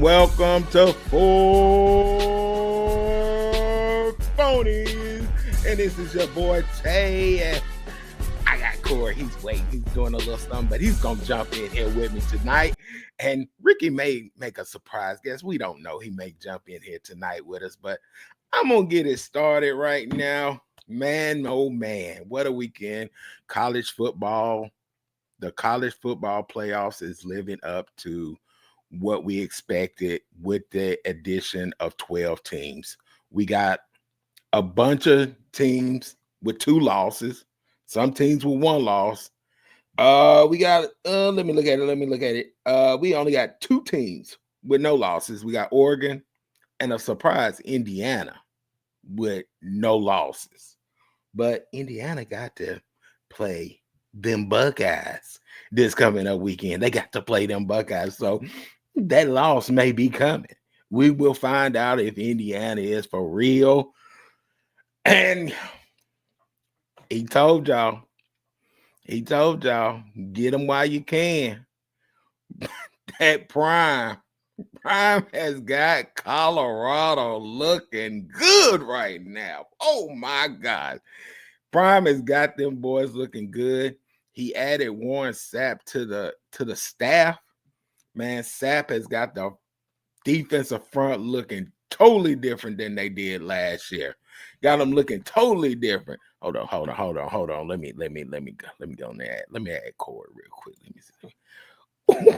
Welcome to Four Phonies. And this is your boy Tay. And I got Corey. He's waiting. He's doing a little something, but he's going to jump in here with me tonight. And Ricky may make a surprise guest. We don't know. He may jump in here tonight with us, but I'm going to get it started right now. Man, oh man, what a weekend. College football. The college football playoffs is living up to what we expected with the addition of 12 teams. We got a bunch of teams with 2 losses, some teams with 1 loss. We got let me look at it. We only got 2 teams with no losses. We got Oregon and a surprise Indiana with no losses. But Indiana got to play them Buckeyes this coming up weekend. They got to play them Buckeyes. So that loss may be coming. We will find out if Indiana is for real. And he told y'all, get them while you can. That Prime has got Colorado looking good right now. Oh my God. Prime has got them boys looking good. He added Warren Sapp to the staff. Man, Sapp has got the defensive front looking totally different than they did last year. Got them looking totally different. Hold on. Let me go on there. Let me add Corey real quick. Let me see.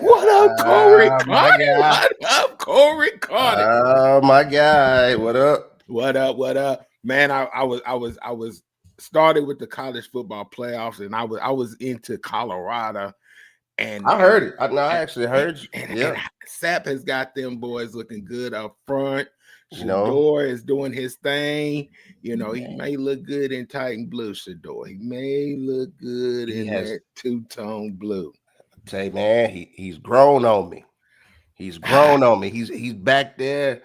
What up, Corey Carter? What up, Corey Carter? Oh, my guy. What up? What up? Man, I was started with the college football playoffs, and I was into Colorado. And I heard it. I actually heard you. And Sapp has got them boys looking good up front. Shador is doing his thing. He may look good in Titan blue, Shador. He may look good in that two-tone blue. Say, man, he's grown on me. He's grown on me. He's back there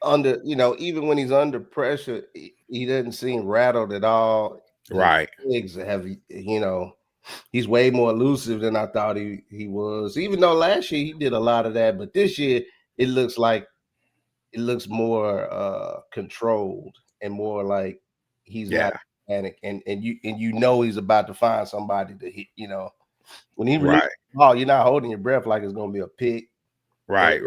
under, even when he's under pressure, he doesn't seem rattled at all. Right. His legs have, he's way more elusive than I thought he was. Even though last year he did a lot of that, but this year it looks more controlled and more like he's not panic, and he's about to find somebody to hit. When he releases the ball, you're not holding your breath like it's gonna be a pick. Right.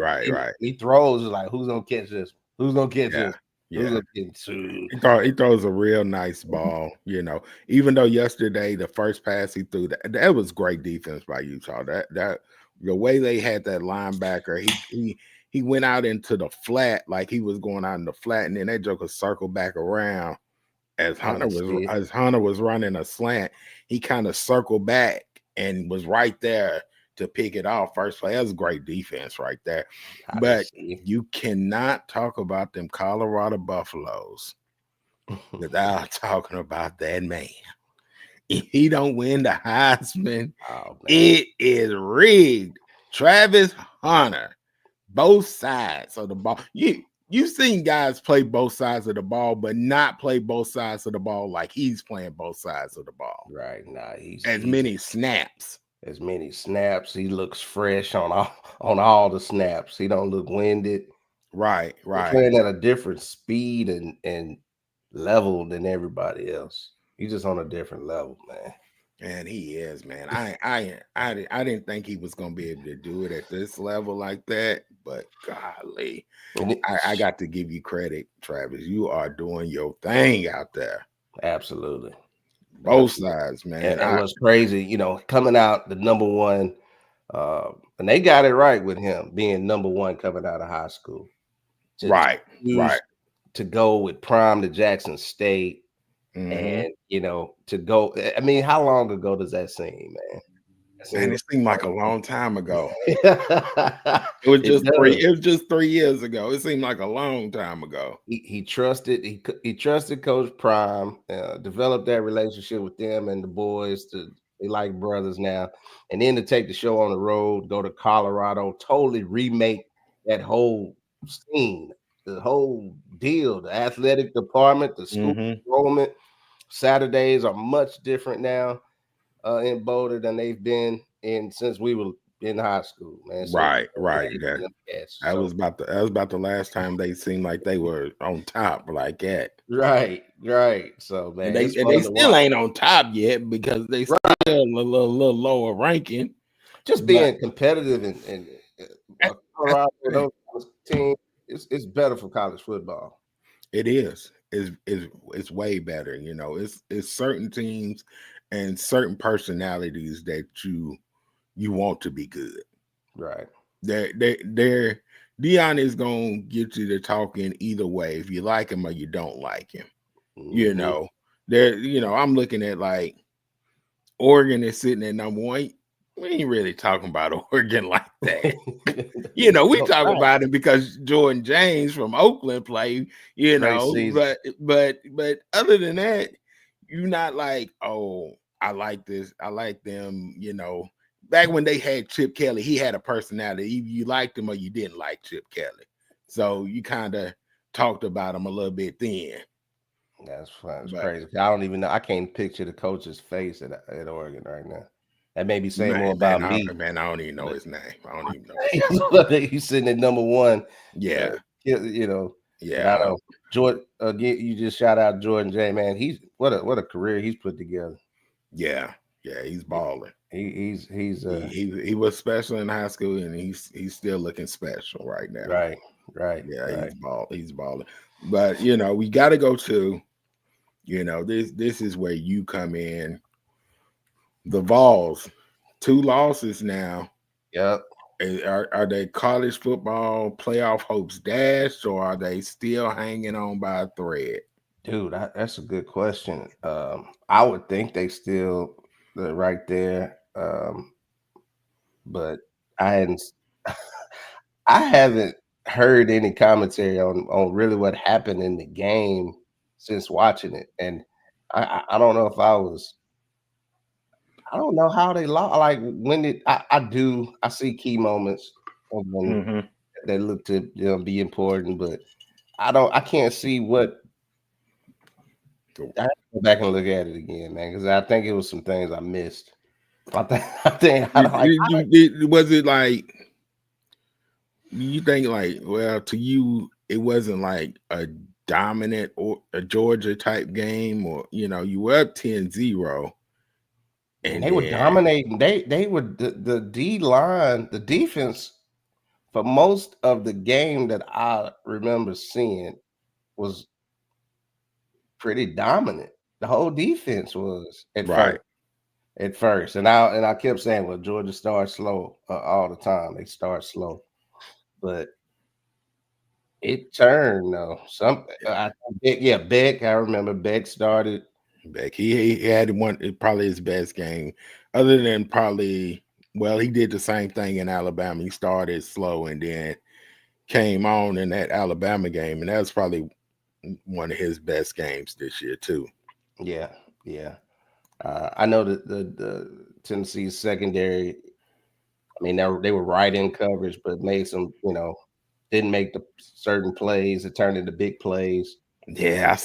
He throws like, who's gonna catch this? Who's gonna catch this? Yeah. He throws a real nice ball, Even though yesterday the first pass he threw, that was great defense by Utah. That the way they had that linebacker, he went out into the flat like he was going out in the flat, and then that joker circled back around as Hunter was running a slant. He kind of circled back and was right there to pick it off first play. That was great defense right there. But you cannot talk about them Colorado Buffaloes without talking about that man. If he don't win the Heisman, it is rigged. Travis Hunter, both sides of the ball. You've seen guys play both sides of the ball, but not play both sides of the ball like he's playing both sides of the ball. Right. Nah, many snaps. As many snaps. He looks fresh on all the snaps. He don't look winded. Right. He's playing at a different speed and level than everybody else. He's just on a different level, man. And he is, man. I didn't think he was gonna be able to do it at this level like that, but golly, I got to give you credit, Travis. You are doing your thing out there. Absolutely. Both sides, man. And what's crazy, coming out the number one, and they got it right with him being number one coming out of high school. Right. To go with Prime to Jackson State. And to go. I mean, how long ago does that seem, man? It seemed like a long time ago. It was just 3 years ago. It seemed like a long time ago. He trusted. He trusted Coach Prime. Developed that relationship with them and the boys. They like brothers now. And then to take the show on the road, go to Colorado, totally remake that whole scene the whole deal, the athletic department, the school Mm-hmm. enrollment. Saturdays are much different now in Boulder than they've been in since we were in high school, man. So Right, right. days That them cats. that So was about the last time they seemed like they were on top like that. right, right. So And man, they it's and they fun to still watch. ain't on top yet because they still Right, a little lower ranking. just But being competitive and that's Colorado, the thing. those teams, it's better for college football. It is. It's way better. You know, it's certain teams and certain personalities that you want to be good. Right. They're Dion is gonna get you to talking either way if you like him or you don't like him. You Hmm. know, I'm looking at like Oregon is sitting at number one. We ain't really talking about Oregon like that. We talk Right. about it because Jordan James from Oakland played, Great season. but other than that, you're not like, oh, I like this, I like them, Back when they had Chip Kelly, he had a personality. Either you liked him or you didn't like Chip Kelly. So you kind of talked about him a little bit then. That's fun. It's But crazy. I don't even know. I can't picture the coach's face at Oregon right now. That may be saying more about me. man, I don't even know But his name. I don't even know his name. he's sitting at number one. Uh, Yeah, you know, but I yeah, know Jordan. You just shout out Jordan J. Man, he's what a career he's put together. yeah, yeah. He's Yeah, balling. he's He was special in high school, and he's still looking special right now. right, right, Yeah, right. he's balling. But we got to go to this is where you come in. The Vols, 2 losses now. Yep. Are they college football playoff hopes dashed, or are they still hanging on by a thread? Dude, that's a good question. I would think they still right there, but I hadn't. I haven't heard any commentary on really what happened in the game since watching it, and I don't know if I don't know how they lost. Like when did I see key moments of when Mm-hmm. they look to be important, but I can't see what I have to go back and look at it again, man, because I think it was some things I missed. I think I like Was it like? You think like, well, to you it wasn't like a dominant or a Georgia type game, or you were up 10-0, man, and they were then dominating. They were the D line, the defense for most of the game that I remember seeing was pretty dominant. The whole defense was right. at first, and I kept saying, well, Georgia starts slow all the time. They start slow, but it turned though. Yeah, Beck. I remember Beck started. Beck, he had probably his best game, other than probably, well, he did the same thing in Alabama. He started slow and then came on in that Alabama game, and that was probably one of his best games this year too. Yeah, yeah. I know that the Tennessee secondary. I mean, they were right in coverage, but made some, didn't make the certain plays. It turned into big plays. Yeah,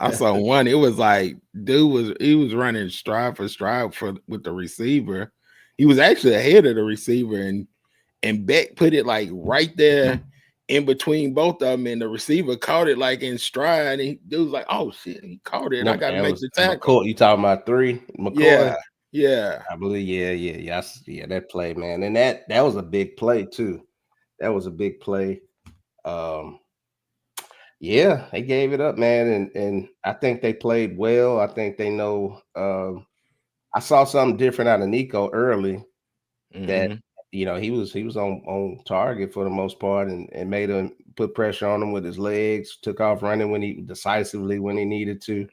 I saw one. It was like he was running stride for stride with the receiver. He was actually ahead of the receiver, and Beck put it like right there in between both of them, and the receiver caught it like in stride. And dude was like, "Oh shit, he caught it! I got to That make was the tackle." McCoy. You talking about three McCoy? Yeah, yeah, I believe. Yeah, yeah, yeah. That play, man, and that was a big play too. That was a big play. Um, yeah, they gave it up, man, and I think they played well. I think they know. I saw something different out of Nico early that hmm he was on target for the most part and made him put pressure on him with his legs, took off running when he decisively when he needed to.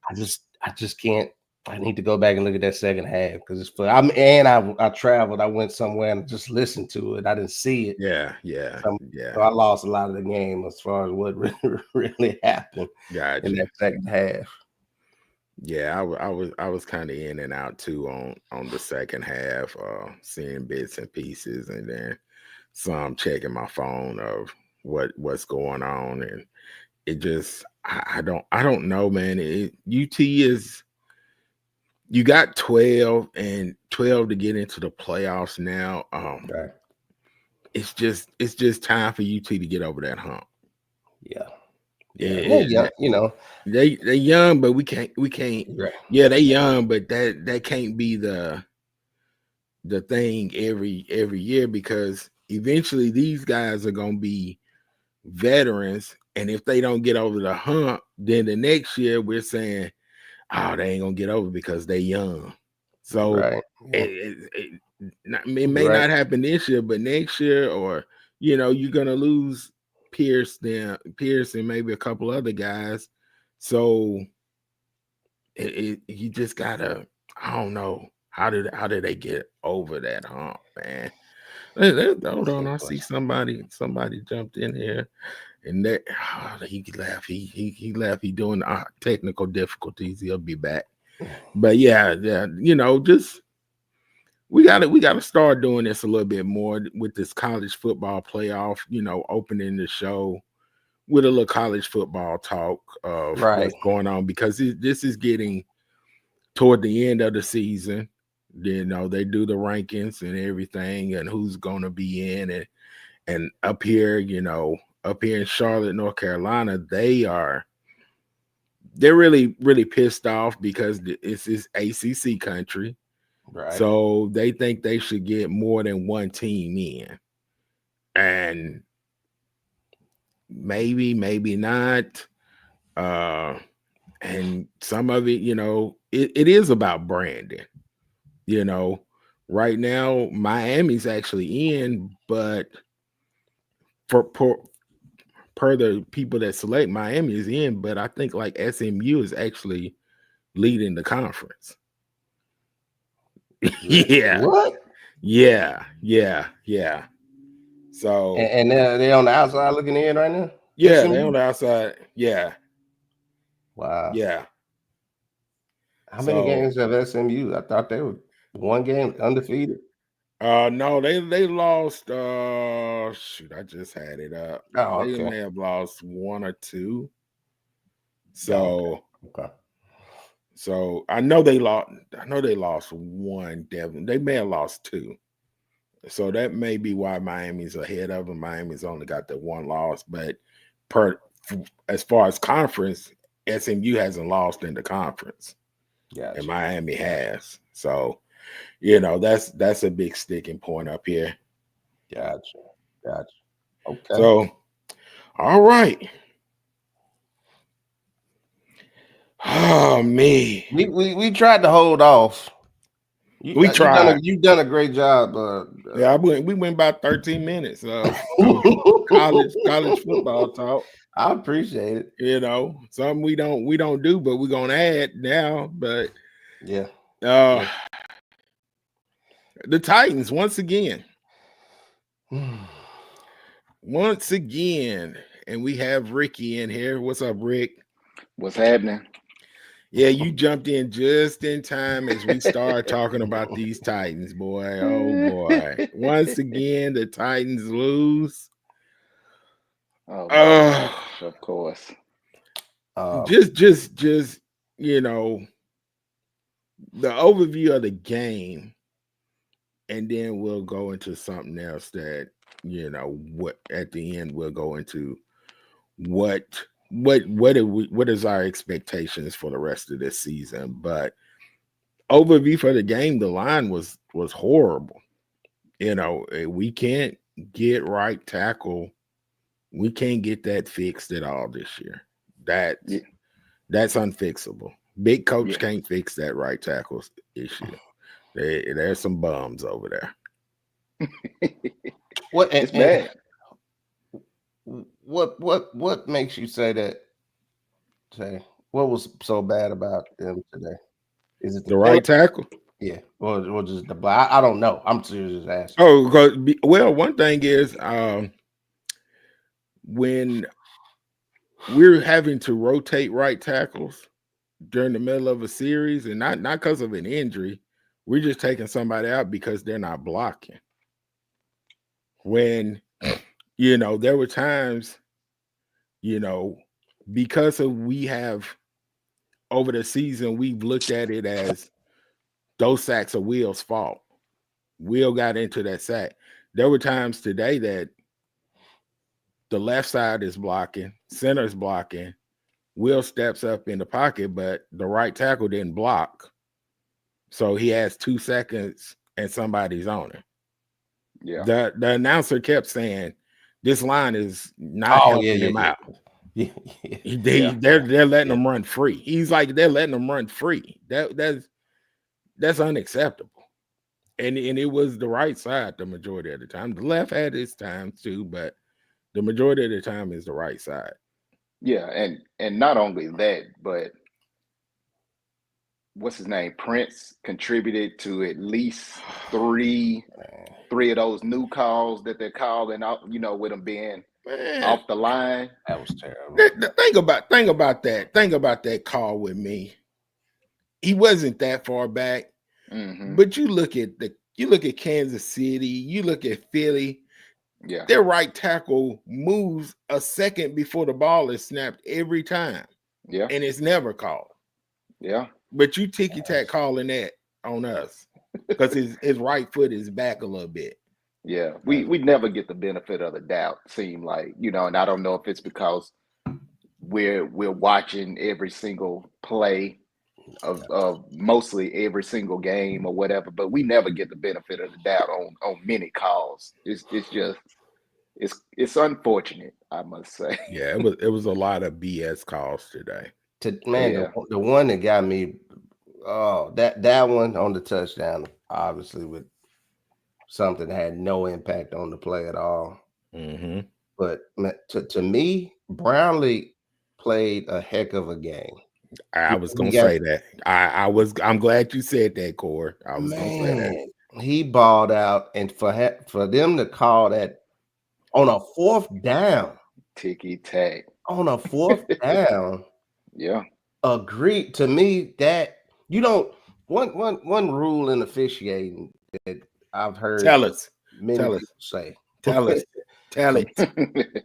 I just can't. I need to go back and look at that second half because it's fun. I traveled. I went somewhere and just listened to it. I didn't see it. yeah, yeah, So, yeah. so I lost a lot of the game as far as what really happened in Gotcha. that second half. Yeah, I was kind of in and out too on the second half, seeing bits and pieces, and then some checking my phone of what's going on, and it just I don't know, man. UT is you got 12 to get into the playoffs now. Right. It's just time for UT to get over that hump. Yeah. Yeah. Well, It, yeah. it, they young, but we can't. Right. Yeah, they young, but that can't be the thing every year, because eventually these guys are gonna be veterans, and if they don't get over the hump, then the next year we're saying, oh, they ain't gonna get over because they young. So Right. Yeah. it You're may right. not happen this year, but next year, or you're gonna lose Pierce and maybe a couple other guys. So you just gotta, I don't know, how did they get over that hump, man? Hold That's a on, good I see question. somebody jumped in here, and that he left. He left. He doing technical difficulties. He'll be back. But yeah, just we gotta start doing this a little bit more with this college football playoff. Opening the show with a little college football talk of Right. what's going on, because this is getting toward the end of the season. They do the rankings and everything, and who's gonna be in, and up here in Charlotte, North Carolina, they're really, really pissed off because it's this ACC country. Right. So they think they should get more than one team in. And maybe not. Uh, and some of it, it is about branding. You know, right now, Miami's actually in, but for per the people that select, Miami is in, but I think like SMU is actually leading the conference. Yeah, What? yeah. So And they're on the outside looking in right now. yeah, they on SMU. the outside. Yeah, Wow. yeah. How many So games have SMU? I thought they were one game undefeated. no, they lost. Shoot, I just had it up. Oh, They okay. may have lost one or two. Oh, okay. So Okay. so I know they lost. I know they lost one. Devin. They may have lost two. So that may be why Miami's ahead of them. Miami's only got the one loss, but per as far as conference, SMU hasn't lost in the conference, and Gotcha. Miami has. So that's a big sticking point up here. Gotcha. Gotcha. Okay. So all right, oh me, We tried to hold off. we tried. You've done a great job. Yeah, we went about 13 minutes of college football talk. I appreciate it. Something we don't do, but we're gonna add now. But Yeah. uh Yeah. the Titans once again, and we have Ricky in here. What's up, Rick? What's happening? Yeah, you jumped in just in time as we start talking about these Titans, boy. Oh boy. Once again, the Titans lose. Oh Uh boy, of course. um, just you know, the overview of the game, and then we'll go into something else that, what at the end we'll go into what what is our expectations for the rest of this season. But overview for the game, the line was horrible. We can't get right tackle. We can't get that fixed at all this year. Yeah, That's unfixable. Big coach yeah. can't fix that right tackle issue. There's some bums over there. what It's bad. what makes you say that? Say what was so bad about them today? Is it the The penalty? right tackle. Yeah, or just the black? I don't know. I'm serious asking. Oh, well, one thing is, when we're having to rotate right tackles during the middle of a series, and not because of an injury, we're just taking somebody out because they're not blocking. When there were times, you know, because of we have over the season, we've looked at it as those sacks are Will's fault. Will got into that sack. There were times today that the left side is blocking, center's blocking. Will steps up in the pocket, but the right tackle didn't block. So he has 2 seconds and somebody's on him. Yeah. The announcer kept saying, this line is not Oh yeah, helping him yeah, out. yeah, yeah. Yeah. They're letting Yeah. him run free. He's like, they're letting him run free. That's unacceptable. And it was the right side the majority of the time. The left had its times too, but the majority of the time is the right side. Yeah, and not only that, but what's his name? Prince contributed to at least three Man, three of those new calls that they're calling out, with them being Man, off the line. that was terrible. think about that. Think about that call with me. He wasn't that far back, Hmm. but you look at Kansas City, you look at Philly. Yeah, Their right tackle moves a second before the ball is snapped every time, yeah, and it's never called. yeah, But you ticky tack calling that on us because his right foot is back a little bit. yeah. We never get the benefit of the doubt, seem like, and I don't know if it's because we're watching every single play of mostly every single game or whatever, but we never get the benefit of the doubt on many calls. It's just it's unfortunate, I must say. Yeah, it was a lot of BS calls today. Man, Yeah. the one that got me, oh, that one on the touchdown, obviously with something that had no impact on the play at all. Mm-hmm. But to me, Brownlee played a heck of a game. I was He gonna got, say that. I'm glad you said that, Core. I was gonna say that. man, he balled out, and for them to call that on a fourth down, Ticky tack. on a fourth down, Yeah. agree to me that you don't one rule in officiating that I've heard Tell us. many Tell people us. say. Tell us. Tell it.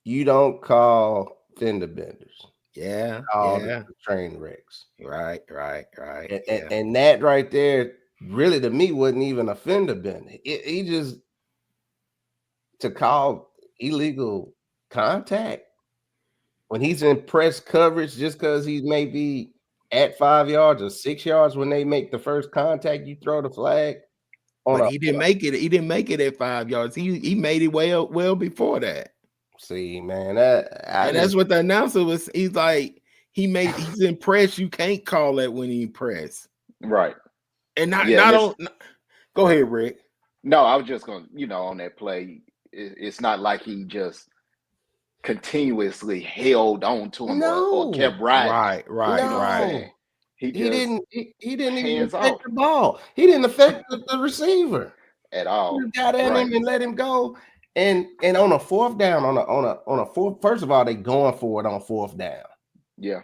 You don't call fender benders. Yeah. Call Yeah. the train wrecks. Right. And, Yeah. and that right there, really to me, wasn't even a fender bender. He just to call illegal contact when he's in press coverage just because he may be at 5 yards or 6 yards when they make the first contact, you throw the flag on But a he didn't make it. He didn't make it at 5 yards. He made it well before that. see, man. And that's what the announcer was. He's like, he's impressed. You can't call that when he impressed. Right. And Yeah, and go ahead, Rick. no, I was just going to, on that play, it's not like he just continuously held on to him or no, kept riding him. Right. You know what I'm saying? no. He He just didn't even hands affect off the ball. He didn't affect the receiver. at He all. just got at Right. him and let him go. And on a fourth down, on a fourth, first of all, they going for it on fourth down. Yeah.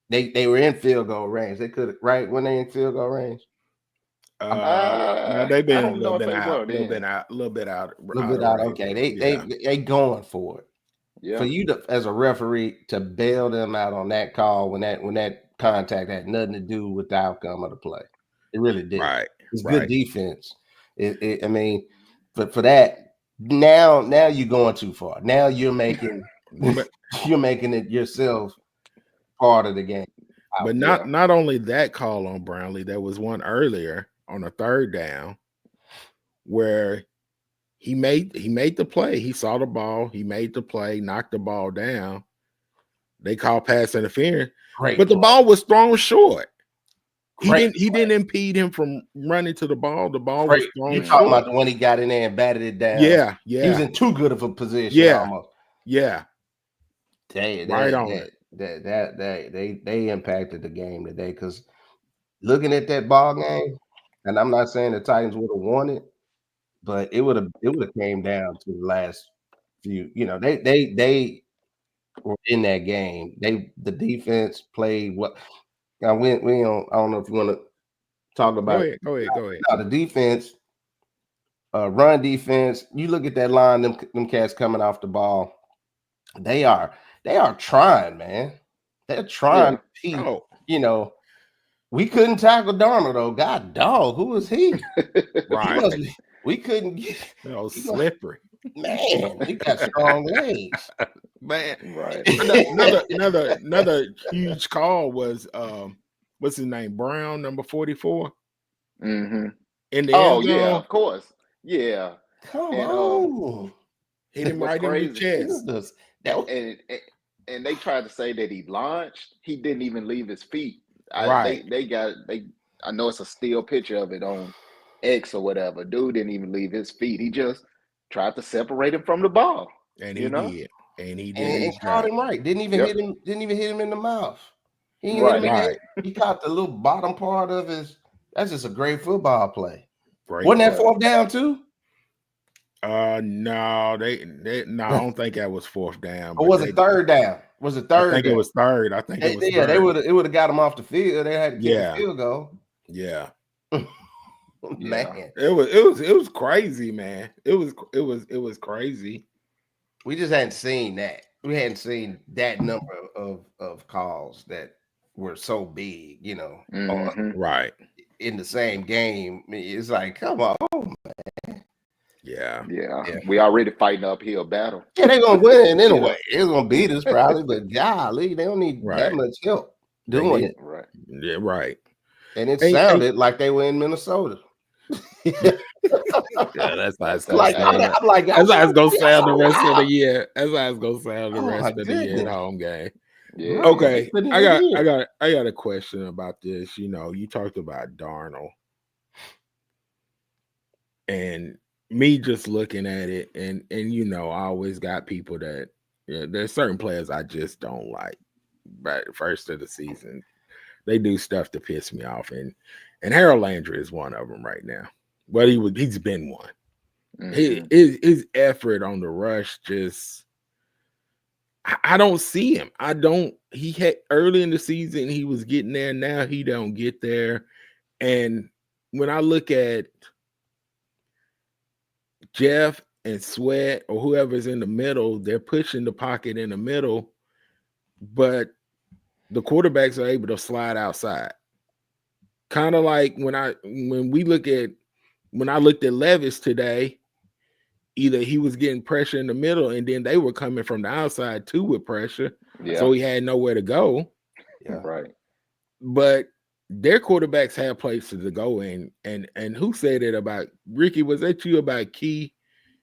They were in field goal range. They could right when they in field goal range. No, they've I been a don't know little if bit they out, were a little then. bit out, a little bit out, A little out bit of out. range. Okay, Yeah. they going for it. Yeah. For you to, as a referee, to bail them out on that call when that contact had nothing to do with the outcome of the play. It really did. Right. It's Right. good defense. I mean, for that, now you're going too far. Now you're making But it yourself part of the game. but Yeah. not only that call on Brownlee, there was one earlier on a third down where he made the play. He saw the ball, he made the play, knocked the ball down. They called pass interference, Great, but the ball was thrown short. great, He didn't impede him from running to the ball. The ball great. was thrown You talking short. about the one he got in there and batted it down? Yeah. He was in too good of a position. Yeah. Almost. Yeah. They impacted the game today because looking at that ball game, and I'm not saying the Titans would have won it, but it would have came down to the last few. They were in that game. The defense played what. Now I don't know if you want to talk about. Go ahead. No, the defense run defense. You look at that line, them cats coming off the ball. They are trying, man. They're trying Yeah. to be, Oh, we couldn't tackle Darnold though. God dog, who is he? He right. must be. We couldn't get. Slippery. Man, he got strong legs. Man, Right. another huge call was what's his name? Brown, number 44, Mm-hmm. in the Oh end yeah, zone. of course. Yeah. Come And on. Hit him what's right in the crazy, chest. and they tried to say that he launched. He didn't even leave his feet. Right. I know it's a still picture of it on X or whatever. Dude didn't even leave his feet. He just tried to separate him from the ball. And You he know? did. And he did and his caught job. him right. Didn't even Yep. hit him. Didn't even hit him in the mouth. He didn't hit him in the head. Right. He caught the little bottom part of his. That's just a great football play. Great. Wasn't that Yeah. 4th down too? No, no, I don't think that was 4th down. Or was it 3rd down? Was it 3rd I think down? it was 3rd. I think it was Yeah, 3rd. it would have got him off the field. They had to kick Yeah. a field goal. Yeah. Man, It was crazy, man. It was crazy. we just hadn't seen that. We hadn't seen that number of calls that were so big, Mm-hmm. Right. in the same game. It's like, come on. Yeah. Yeah. We already fighting an uphill battle. Yeah, they're gonna win anyway. They're gonna beat us probably, but golly, they don't need that Right. much help They doing need- it. Right. Yeah, right. And it Hey, sounded like they were in Minnesota. Yeah, that's how it's gonna Like sound. I'm like, That's how it's gonna y'all sound the rest of the wild. year. That's how it's gonna sound the Oh, rest my of the year at goodness. home game. Yeah. Okay, Couldn't I even hear. got a question about this. You talked about Darnold, and me just looking at it, and I always got people that there's certain players I just don't like. Right, first of the season, they do stuff to piss me off, and Harold Landry is one of them right now. Well, he's been one. Mhm. His effort on the rush just I don't see him. I don't. He had early in the season he was getting there. Now he don't get there. And when I look at Jeff and Sweat or whoever's in the middle, they're pushing the pocket in the middle, but the quarterbacks are able to slide outside. Kind of like when I looked at Levis today, either he was getting pressure in the middle and then they were coming from the outside too with pressure. Yeah. So he had nowhere to go. Yeah. Right. But their quarterbacks have places to go in. And who said it about Ricky? Was that you about Key?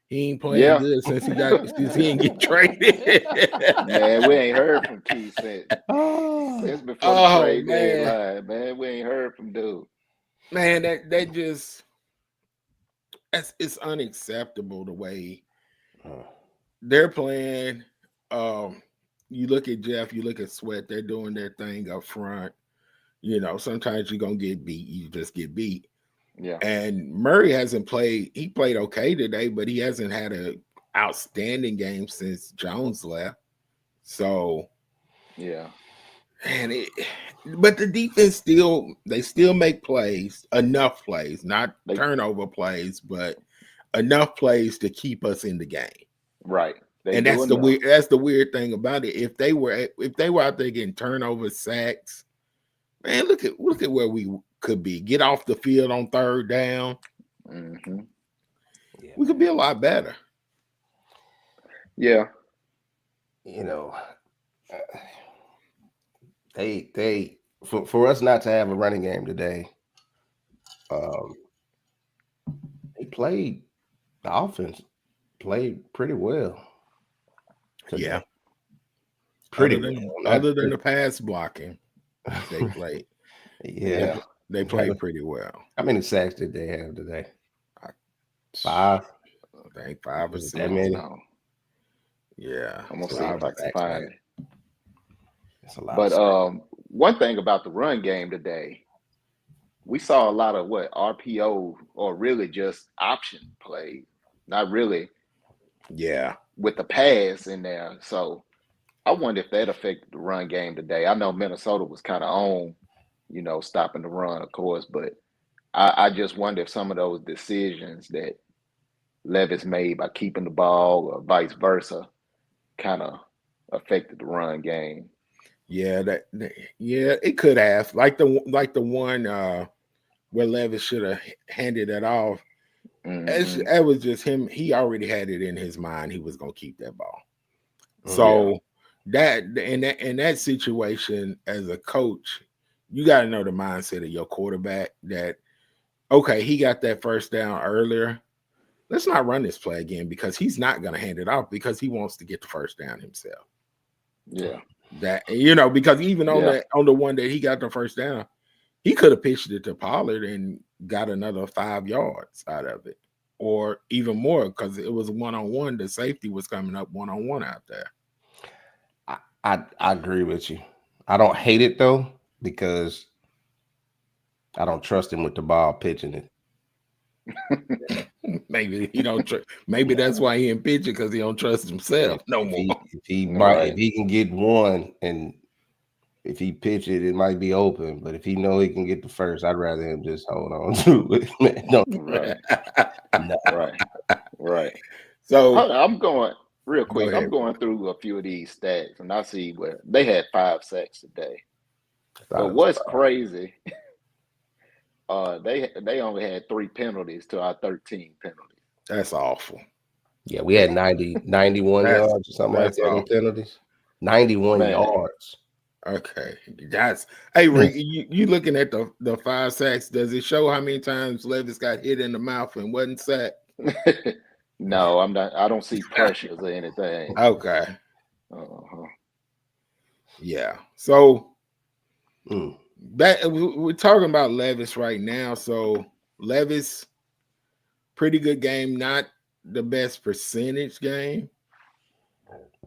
He ain't playing Yeah. good since he didn't get traded. Man, we ain't heard from Keith since before the trade man. deadline. Man, we ain't heard from dude. Man, that just it's unacceptable the way they're playing. You look at Jeff, you look at Sweat, they're doing their thing up front. Sometimes you're gonna get beat, you just get beat. Yeah. And Murray hasn't played, he played okay today, but he hasn't had an outstanding game since Jones left. So Yeah. and but the defense still make plays, enough plays, not turnover plays, but enough plays to keep us in the game. Right. And that's the weird thing about it. If they were out there getting turnovers, sacks, man, look at where we could be. Get off the field on 3rd down. Mm-hmm. Yeah, we could be a lot better. Yeah. They for us not to have a running game today, the offense played pretty well today. Yeah. Pretty other than the pass blocking, they played. Yeah. They played pretty well. How many sacks did they have today? 5. I think 5 or 6. That many? No. Yeah. I'm gonna see if I can find it. That's a lot. But one thing about the run game today, we saw a lot of RPO or really just option play, not really with the pass in there. So I wonder if that affected the run game today. I know Minnesota was kind of on, stopping the run, of course, but I just wonder if some of those decisions that Levis made by keeping the ball or vice versa kind of affected the run game. Yeah, yeah, it could have like the one where Levis should have handed it off. Hmm. That was just him. He already had it in his mind he was gonna keep that ball. Yeah. So that in that situation as a coach, you got to know the mindset of your quarterback. That okay, he got that first down earlier. Let's not run this play again because he's not going to hand it off because he wants to get the first down himself. Yeah. That because even on Yeah. the one that he got the first down, he could have pitched it to Pollard and got another 5 yards out of it, or even more because it was 1-on-1. The safety was coming up 1-on-1 out there. I agree with you. I don't hate it though because I don't trust him with the ball pitching it. Maybe he don't. Maybe that's why he ain't pitching because he don't trust himself no more. If Right. he can get one and if he pitch it, it might be open. But if he know he can get the first, I'd rather him just hold on to it. Man, no, Right. no. Right. Right. So I'm going real go quick. I'm ahead, going bro. through a few of these stats, and I see where they had 5 sacks today. I But thought it was what's crazy, they only had 3 penalties to our 13 penalties. That's awful. yeah, we had 91 That's yards or something like that's that in awful. penalties. 91 Man, yards. Okay, that's hey Rick. You looking at the 5 sacks? Does it show how many times Levis got hit in the mouth and wasn't sacked? no, I'm not. I don't see pressures or anything. Okay, Uh-huh. yeah. So Mm. we're talking about Levis right now. So Levis, pretty good game, not the best percentage game.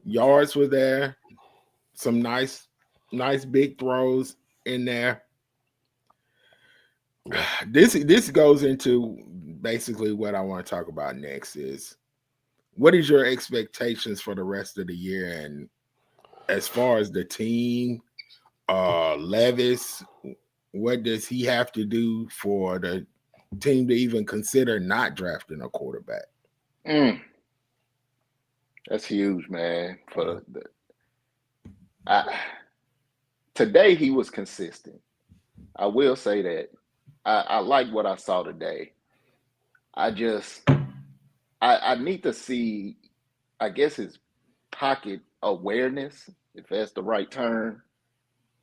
Yards were there, some nice big throws in there. Yeah. This goes into basically what I want to talk about next is what is your expectations for the rest of the year, and as far as the team, Levis, what does he have to do for the team to even consider not drafting a quarterback? Mm, that's huge, man. I, today he was consistent. I will say that. I like what I saw today. I just I need to see, I guess, his pocket awareness, if that's the right term.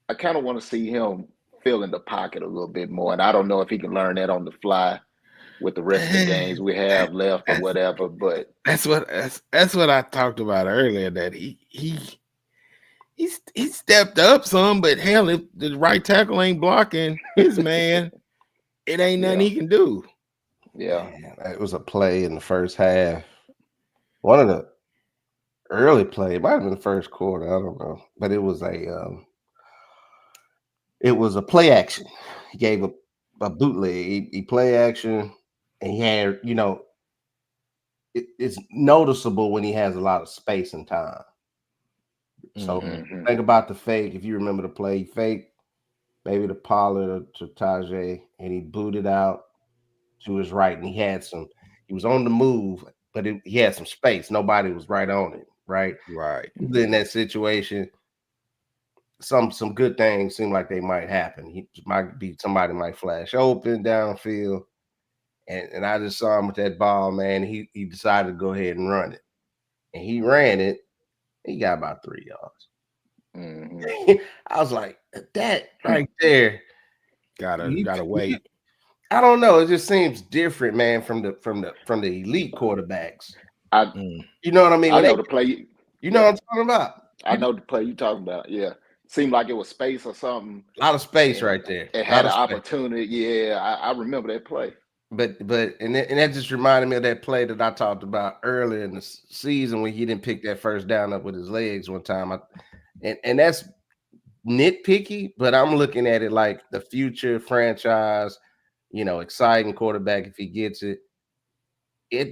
I kind of want to see him fill in the pocket a little bit more. And I don't know if he can learn that on the fly with the rest of the games we have left or That's whatever. But that's what I talked about earlier. That he stepped up some, but hell, if the right tackle ain't blocking his man, it ain't nothing yeah, he can do. yeah. Man, it was a play in the first half. One of the early play, it might have been the first quarter. I don't know, but it was a play action. He gave a bootleg. He play action, and he had it's noticeable when he has a lot of space and time. So Mm-hmm. Hmm. think about the fake. If you remember the play, he faked maybe to Pollard or to Tajay, and he booted out to his right, and he had some. He was on the move, but he had some space. Nobody was right on it. Right Right. in that situation, some good things seem like they might happen. He might be somebody might flash open downfield, and I just saw him with that ball, man. He decided to go ahead and run it, and he ran it. He got about 3 yards. Hmm. I was like, that right there. Gotta wait. I don't know. It just seems different, man, from the elite quarterbacks. I Mm. You know what I mean? I When know they, the play. you know Yeah, what I'm talking about. I know the play you talking about. Yeah, seemed like it was space or something, A lot of space and right there. it A lot had an of space. opportunity. Yeah, I remember that play. But that just reminded me of that play that I talked about earlier in the season when he didn't pick that first down up with his legs one time. And that's nitpicky, but I'm looking at it like the future franchise, exciting quarterback if he gets it.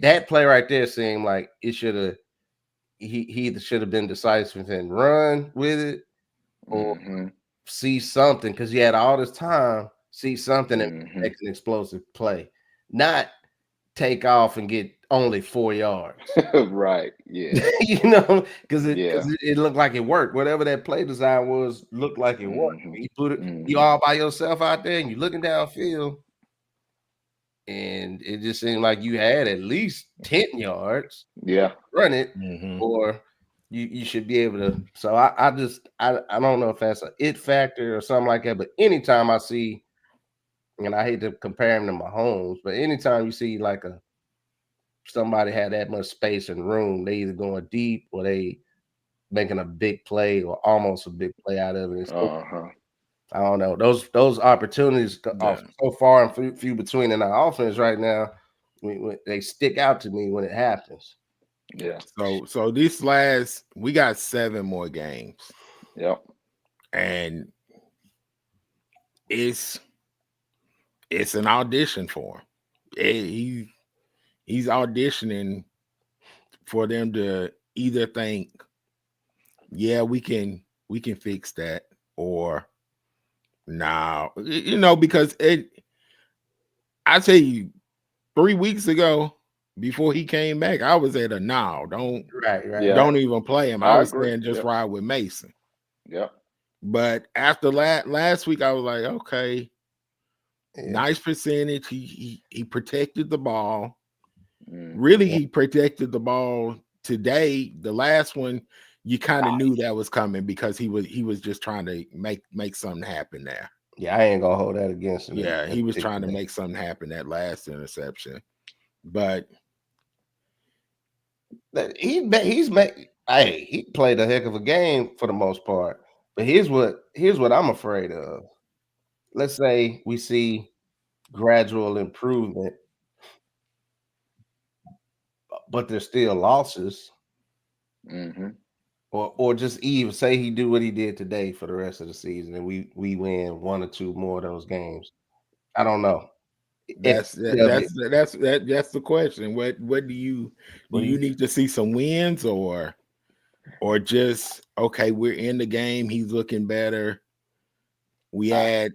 That play right there seemed like it should have he either should have been decisive and run with it or Hmm. see something because he had all this time, see something and Hmm. make an explosive play, not take off and get only 4 yards. Right. Yeah. You know, because Yeah. it looked like it worked. Whatever that play design was, looked like it worked. Hmm. You put it, you Hmm. all by yourself out there, and you looking downfield, and it just seemed like you had at least 10 yards Yeah. run it, Mm-hmm. or you should be able to. So I don't know if that's a it factor or something like that. But anytime I see, and I hate to compare him to Mahomes, but anytime you see like somebody had that much space and room, they either going deep or they making a big play or almost a big play out of it. Uh-huh. I don't know. Those opportunities are Yeah. so far and few between in our offense right now. They stick out to me when it happens. Yeah. So we got 7 more games, Yep. and it's an audition for him. He's auditioning for them to either think, yeah, we can fix that, or no, because I tell you, 3 weeks ago, before he came back, I was at a no, Right. Yeah. don't even play him. I I was agree. saying just Yep. ride with Mason. Yep. But after last week, I was like, okay, Yeah. nice percentage. He protected the ball. Mm. Really, he protected the ball today. The last one, you kind of knew that was coming because he was just trying to make something happen there. Yeah, I ain't gonna hold that against him. Yeah, he was trying to make something happen that last interception. But he's made. Hey, he played a heck of a game for the most part. But here's what I'm afraid of. Let's say we see gradual improvement, but there's still losses, Hmm. or just even say he do what he did today for the rest of the season, and we win 1 or 2 more of those games. I don't know. that's the question. What do you need to see some wins, or just okay, we're in the game, he's looking better, we add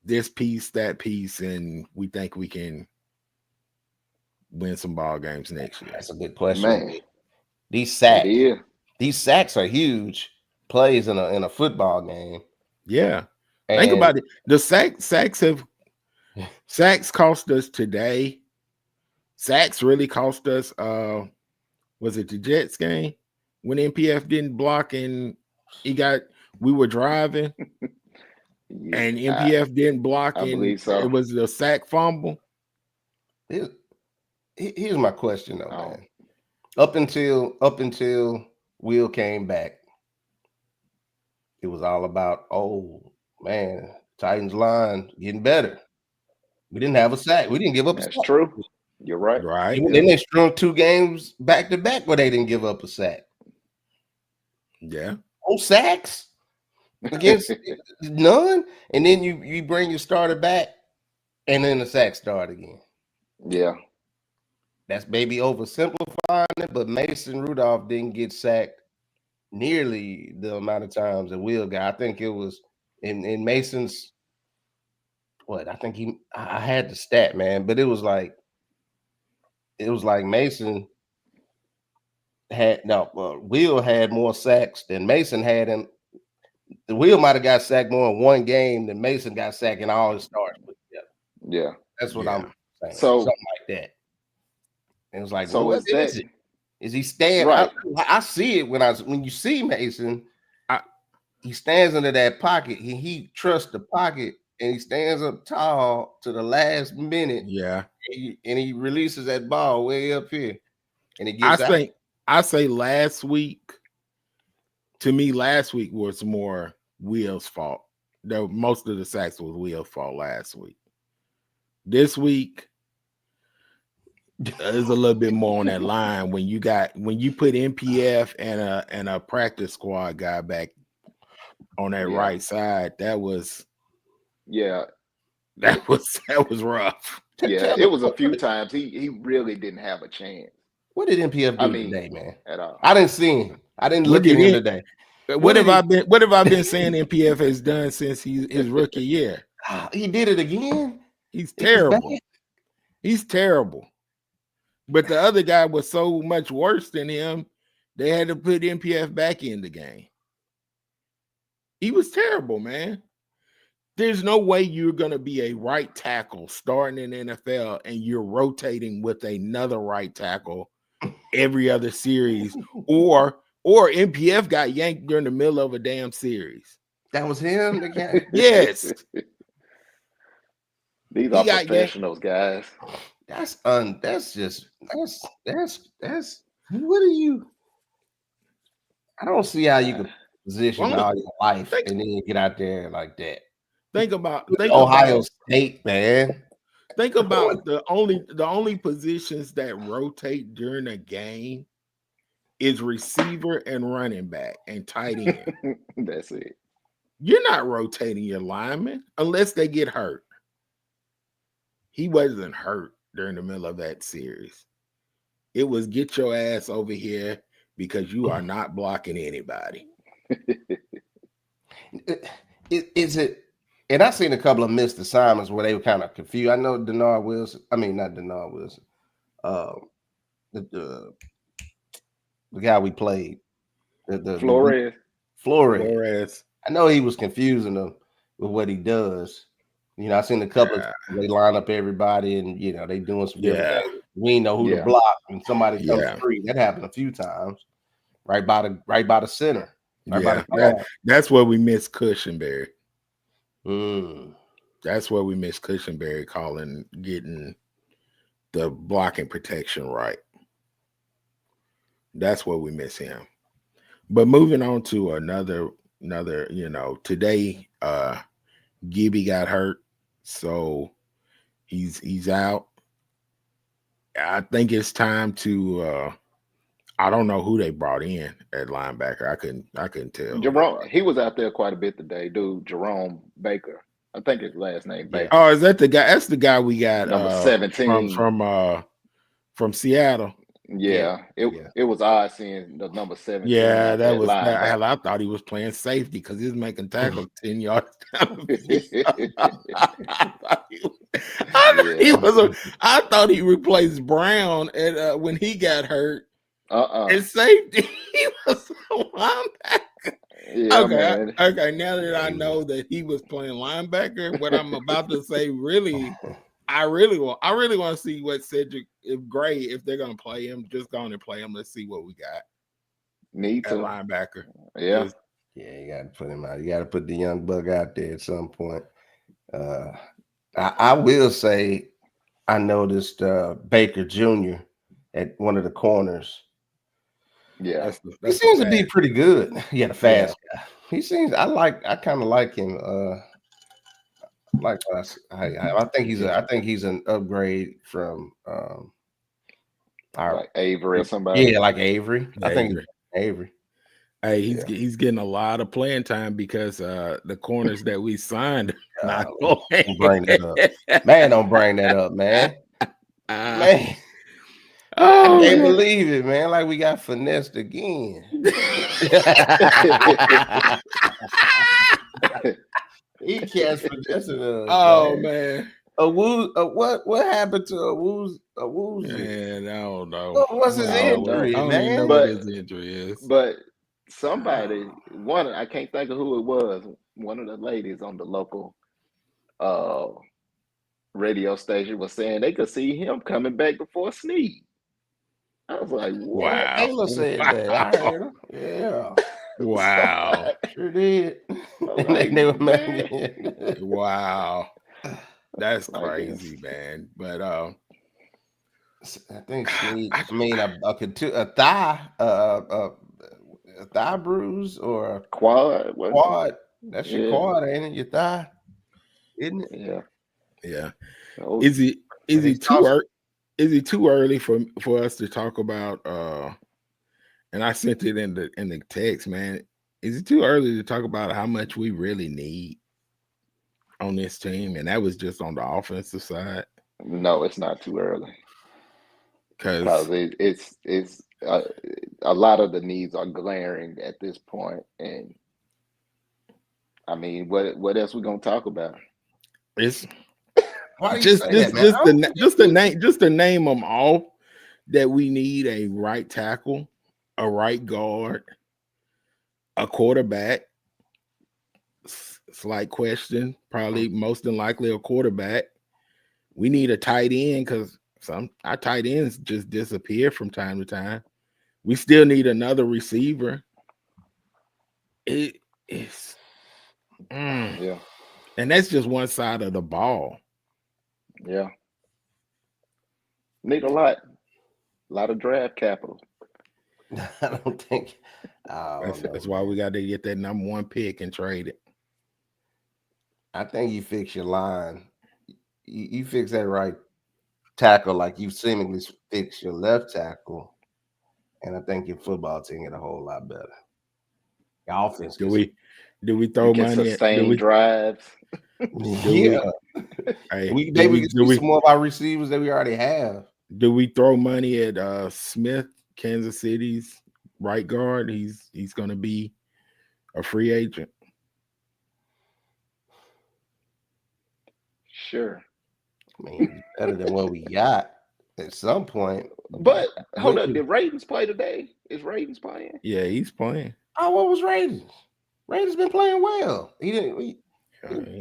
this piece, that piece, and we think we can win some ball games next year? That's a good question. Man, These it sacks are huge plays in a football game. Yeah. And Think about it. The sacks cost us today. Sacks really cost us was it the Jets game when MPF didn't block and we were driving Yeah, and MPF didn't block I and believe so. it was a sack fumble. Here's my question though, Oh. man. Up until Will came back, it was all about, oh man, Titans line getting better. We didn't have a sack. We didn't give up a That's sack. true. You're right. Right. Then they strung 2 games back to back where they didn't give up a sack. Yeah. No sacks against none. And then you bring your starter back, and then the sack start again. Yeah. That's maybe oversimplifying it, but Mason Rudolph didn't get sacked nearly the amount of times that Will got. I think it was in Mason's what I think I had the stat, man, but it was like Mason had Will had more sacks than Mason had, and the Will might have got sacked more in one game than Mason got sacked in all his starts put together. Yeah. That's what I'm saying. So something like that. And it was like, so what is that it? Is he standing? right? I see it when you see Mason, he stands under that pocket. He trusts the pocket, and he stands up tall to the last minute. Yeah. And he releases that ball way up here, and it gets out. I say last week. To me, last week was more Will's fault. Most of the sacks was Will's fault last week. This week, there's a little bit more on that line when you put MPF and a practice squad guy back on that right side. That was rough. Yeah, it was a few times he really didn't have a chance. What did MPF do today, man? At all. I didn't see him. I didn't look at him today. What have I been saying MPF has done since his rookie year? He did it again. He's terrible. He's terrible. But the other guy was so much worse than him, they had to put MPF back in the game. He was terrible, man. There's no way you're going to be a right tackle starting in the NFL and you're rotating with another right tackle every other series, or MPF got yanked during the middle of a damn series. That was him. The guy. Yes. These are professionals, guys. That's what are you? I don't see how you can position all your life and then get out there like that. Think about Ohio State, man. Think about the only positions that rotate during a game is receiver and running back and tight end. That's it. You're not rotating your linemen unless they get hurt. He wasn't hurt during the middle of that series. It was get your ass over here because you are not blocking anybody. Is it? And I've seen a couple of missed assignments where they were kind of confused. I know Denard Wilson. I mean, not Denard Wilson. The guy we played. Flores. I know he was confusing them with what he does. You know, I seen a couple of they line up everybody and they doing some different things. We know who to block when somebody comes free. That happened a few times. Right by the center. That's where we miss Cushenberry. Mm. That's where we miss Cushenberry getting the blocking protection right. That's where we miss him. But moving on to another, today Gibby got hurt, so he's out. I think it's time to I don't know who they brought in at linebacker. I couldn't tell. Jerome, he was out there quite a bit today, dude. Jerome Baker. I think his last name Baker. Oh, is that the guy? That's the guy we got number 17 from Seattle. Yeah, it was odd seeing the number 17. Yeah, that was hell. I thought he was playing safety because he was making tackles 10 yards down. I thought he replaced Brown when he got hurt. And safety, he was a linebacker. Yeah, okay. Now that I know that he was playing linebacker, what I'm about to say I really want to see what Cedric, if they're gonna play him, just go on and play him. Let's see what we got. Need to linebacker. Yeah, you got to put him out. You got to put the young bug out there at some point. I will say, I noticed Baker Jr. at one of the corners. Yeah, he seems to be pretty good. Yeah, the fast guy. He seems. I kind of like him. I think he's an upgrade from like Avery or somebody. Yeah, like Avery. I think Avery. Hey, he's getting a lot of playing time because the corners that we signed not don't bring that up. Man, don't bring that up, man. Man. I can't believe it, man. Like we got finessed again. He can't finesse us. Oh man. What happened to Awuzie? Man, I don't know. What's his injury, man? I don't even know what his injury is. But somebody, I can't think of who it was. One of the ladies on the local radio station was saying they could see him coming back before Snead. I was like, wow. Taylor said that. I heard him. Yeah. Wow. Sure did. Like, they were mad. Wow. That's crazy, man. But I think Snead, a thigh bruise or a quad. That's your quad, ain't it? Your thigh, isn't it? Yeah. Yeah. Is he too early? Is it too early for us to talk about? And I sent it in the text, man. Is it too early to talk about how much we really need on this team? And that was just on the offensive side. No, it's not too early because it's a lot of the needs are glaring at this point. And I mean, what else we gonna talk about? It's just to name them all. that we need a right tackle, a right guard, a quarterback. Slight question, probably most than likely a quarterback. We need a tight end because some our tight ends just disappear from time to time. We still need another receiver. It is, Yeah, and that's just one side of the ball. yeah. Need a lot of draft capital. I don't think. I don't know, That's why we man. got to get that number one pick and trade it. I think you fix your line. You fix that right tackle like you seemingly fix your left tackle, and I think your football team get a whole lot better. Your offense Do gets we do we You throw can money at do sustain we drives. do yeah. we hey We maybe we can do see we some more of our receivers that we already have. do we throw money at Smith, Kansas City's right guard? He's gonna be a free agent. Sure. I mean, it's better than what we got at some point. But hold When up, you, did Ravens play today? Is Ravens playing? Yeah, he's playing. oh, what was Raiders? Raiders been playing well. He didn't He,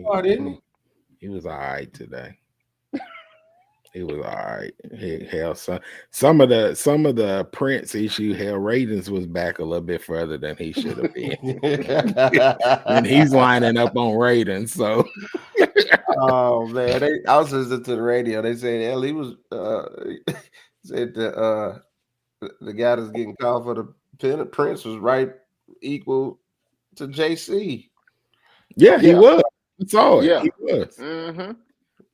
start, didn't he? he was all right today. He was all right. Hell, some of the Prince issue, hell, Ravens was back a little bit further than he should have been, and he's lining up on Ravens. So Oh man, I was listening to the radio. They said hell, he was said the guy that's getting called for the Prince was right equal to JC. yeah, he Yeah, was. I saw it. yeah. He was. Mm-hmm.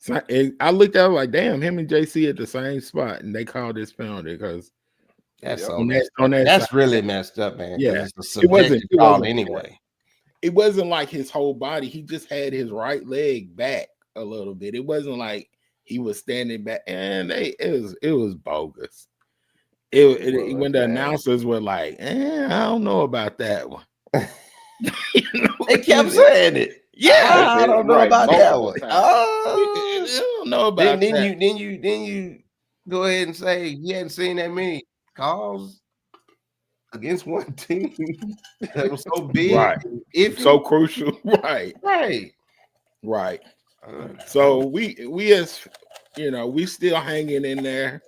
So I looked at it like, damn, him and JC at the same spot, and they called this penalty because That's Yep. so on that messed on up. that side, That's really messed up, man. Because yeah, it's a it wasn't. subjective It call wasn't. anyway. It wasn't like his whole body. He just had his right leg back a little bit. It wasn't like he was standing back, and it was bogus. It was, When the man. announcers were like, I don't know about that one. You know, They kept saying it. yeah, They I said it don't know right about that multiple one. times. I don't know about Then that. you go ahead and say you hadn't seen that many calls against one team that was so big Right, and iffy. so crucial. Right, Right. right. So we as we still hanging in there.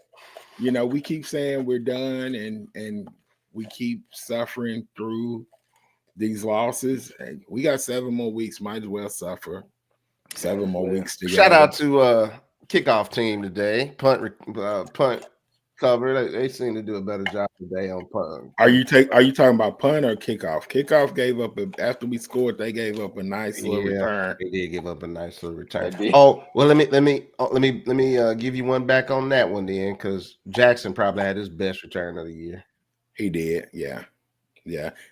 We keep saying we're done, and we keep suffering through these losses. And we got 7 more weeks. Might as well suffer 7 more weeks together. Shout out to kickoff team today. Punt cover. They seem to do a better job today on punt. Are you talking about punt or kickoff? Kickoff gave up after we scored. They gave up a nice little return. They did give up a nice little return. They did. Oh well, let me give you one back on that one then, because Jackson probably had his best return of the year. He did, yeah.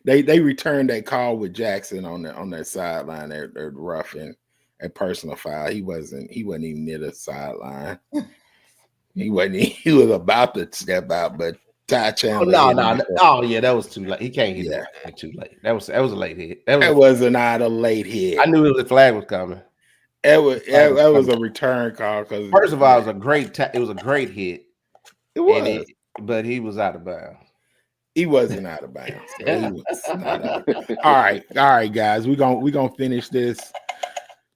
They returned that call with Jackson on their sideline. They're roughing a personal foul. He wasn't even near the sideline. He was about to step out, but Ty Chandler. Oh yeah, that was too late. He can't hit it too late. That was a late hit. That was not a late hit. I knew the flag was coming. That was a return call. Because first of all, it was a great hit. It was, but he was out of bounds. He wasn't out of bounds. So he was not out of bounds. All right, guys. We're gonna finish this.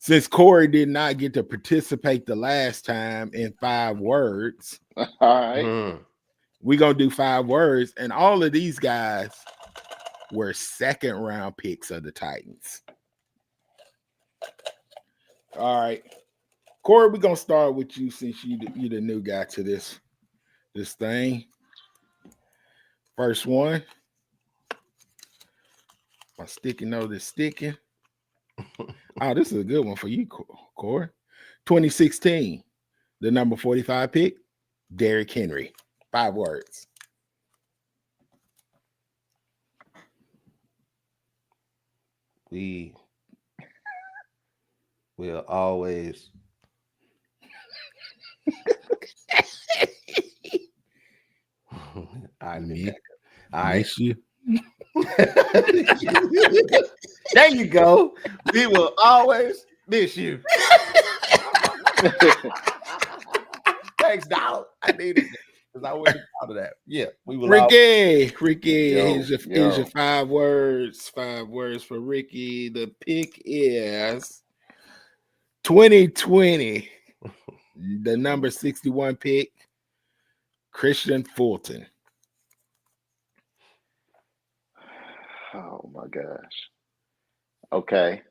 Since Corey did not get to participate the last time in 5 words, All right. We're gonna do 5 words, and all of these guys were 2nd round picks of the Titans. All right, Corey, we're gonna start with you since you the new guy to this thing. First one. My sticky note is sticking. Oh, this is a good one for you, Corey. 2016, the number 45 pick, Derrick Henry. 5 words. We will always I miss you. There you go. We will always miss you. Thanks, dog. I needed it. Because I wouldn't have thought of that. Yeah, we will. Ricky, Yo, here's your 5 words. 5 words for Ricky. The pick is 2020. The number 61 pick, Christian Fulton. Oh my gosh. Okay.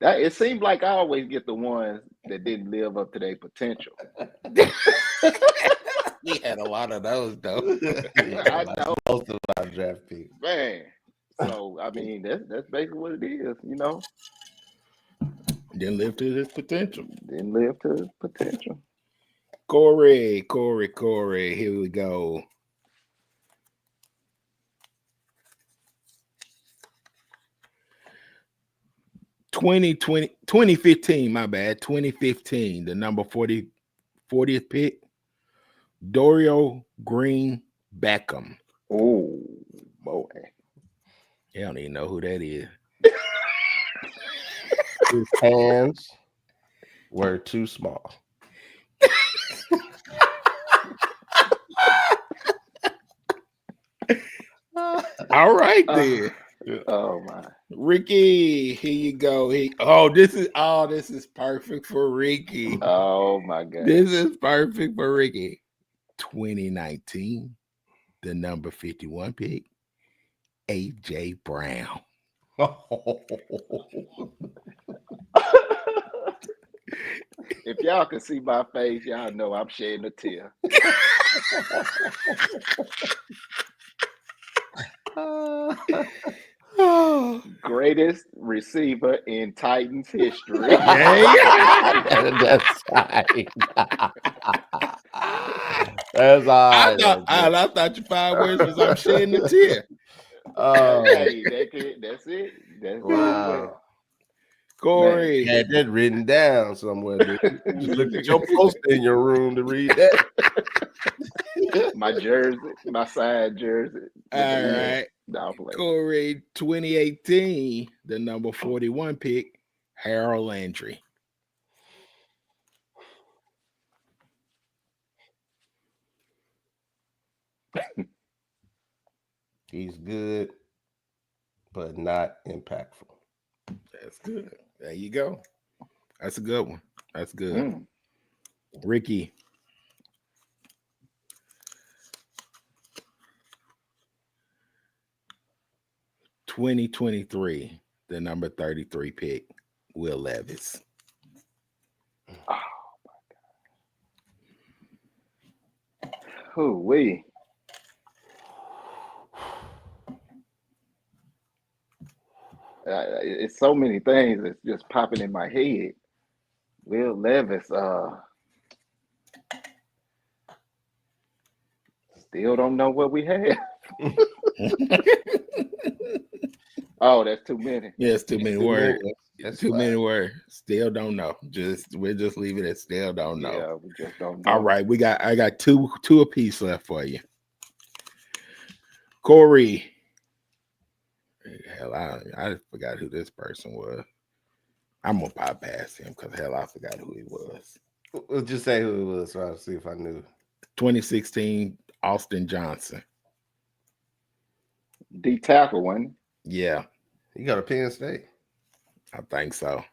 It seems like I always get the ones that didn't live up to their potential. We had a lot of those though. I know, Most of our draft picks. man. So I mean, that's basically what it is. Didn't live to his potential. Didn't live to his potential. Corey. Here we go. 2015, my bad. 2015, the number 40th pick, Dorial Green Beckham. Oh boy. I don't even know who that is. His hands were too small. All right then. Oh my. Ricky, here you go. This is perfect for Ricky. Oh my God. This is perfect for Ricky. 2019, the number 51 pick, AJ Brown. If y'all can see my face, y'all know I'm shedding a tear. Greatest receiver in Titans history. That's right. That's all right. I thought your 5 words was I'm shedding a tear. Hey, that's it. That's wow. it. Corey. You had that written down somewhere. Dude. Just look at your poster in your room to read that. My jersey, my side jersey. All right. No, Corey, 2018, the number 41 pick, Harold Landry. He's good, but not impactful. That's good. There you go. That's a good one. That's good. Ricky. 2023, the number 33 pick, Will Levis. Oh my God. Hoo-wee. It's so many things that's just popping in my head. Will Levis, still don't know what we have. Oh, that's too many. Yeah, it's too many words. That's too many words. Still don't know. We'll just leave it at still don't know. Yeah, we just don't know. All right, I got two apiece left for you. Corey. Hell, I forgot who this person was. I'm gonna bypass him because hell, I forgot who he was. We'll just say who it was so I'll see if I knew. 2016, Austin Johnson. D tackle one. Yeah. You got a Penn State? I think so.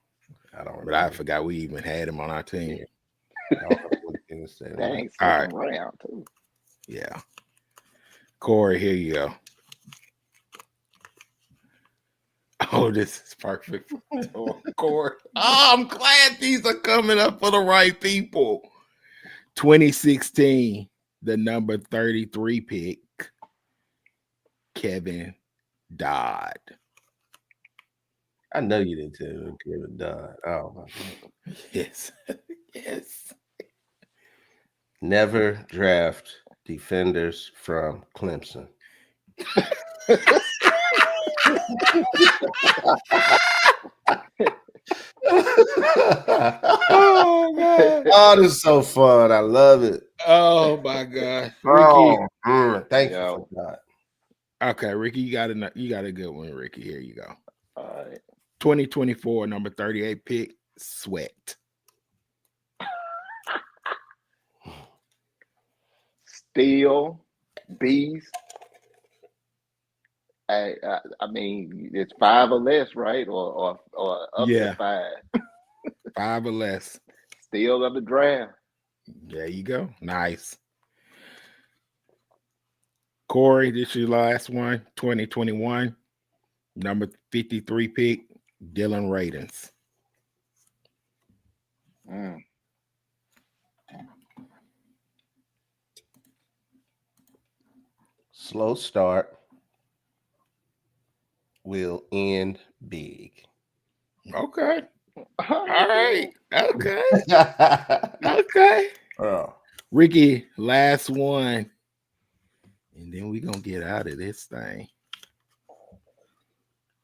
I don't But I forgot we even had him on our team. Dang, all right. Round too. Yeah. Corey, here you go. Oh, this is perfect. Corey. Oh, I'm glad these are coming up for the right people. 2016, the number 33 pick, Kevin Dodd. I know you didn't tell me Kevin Dodd. Oh my God. Yes. Yes. Never draft defenders from Clemson. Oh man. Oh, this is so fun. I love it. Oh my God. Ricky. Ricky. Thank you for that. Okay, Ricky, you got a good one, Ricky. Here you go. All right. 2024, number 38 pick, Sweat. Steel, Beast. I mean, it's 5 or less, right? Or up to Yeah, 5. 5 or less. Steal of the draft. There you go. Nice. Corey, this is your last one. 2021, number 53 pick, Dylan Radins. Slow start will end big. Okay. All right. Okay. Okay. Oh. Ricky, last one. And then we're going to get out of this thing.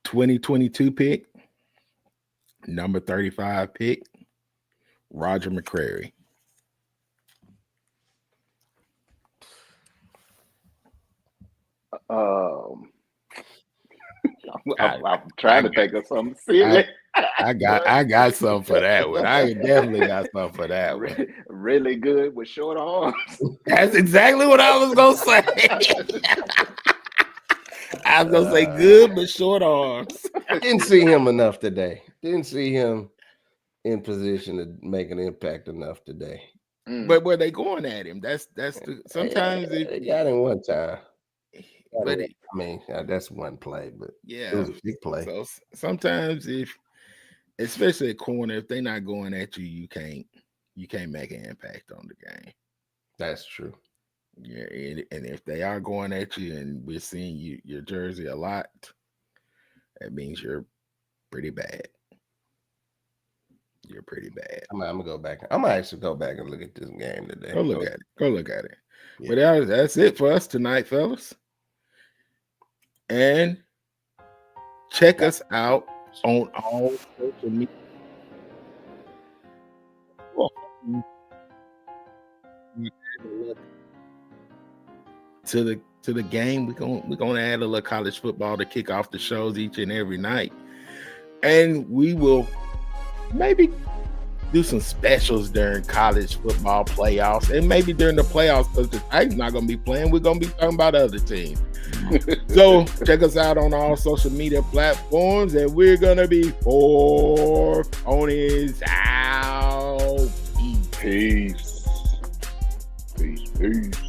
2022 pick, number 35 pick, Roger McCreary. I'm trying to think of something silly. I got something for that one. I definitely got something for that one. Really good with short arms. That's exactly what I was gonna say. I was gonna say good but short arms. Didn't see him enough today. Didn't see him in position to make an impact enough today. But were they going at him? Sometimes they got him one time. But that's one play, but yeah, it was a big play. So sometimes especially at corner, if they're not going at you, you can't make an impact on the game. That's true. Yeah, and if they are going at you, and we're seeing your jersey a lot, that means you're pretty bad. You're pretty bad. I'm gonna go back. I'm gonna actually go back and look at this game today. Go look at it. Yeah. But that's it for us tonight, fellas. And check us out on all social media. To the game, we're gonna add a little college football to kick off the shows each and every night, and we will maybe do some specials during college football playoffs, and maybe during the playoffs, because the Titans not gonna be playing. We're gonna be talking about other teams. So check us out on all social media platforms, and we're gonna be 4 Ponies out. Peace. Peace.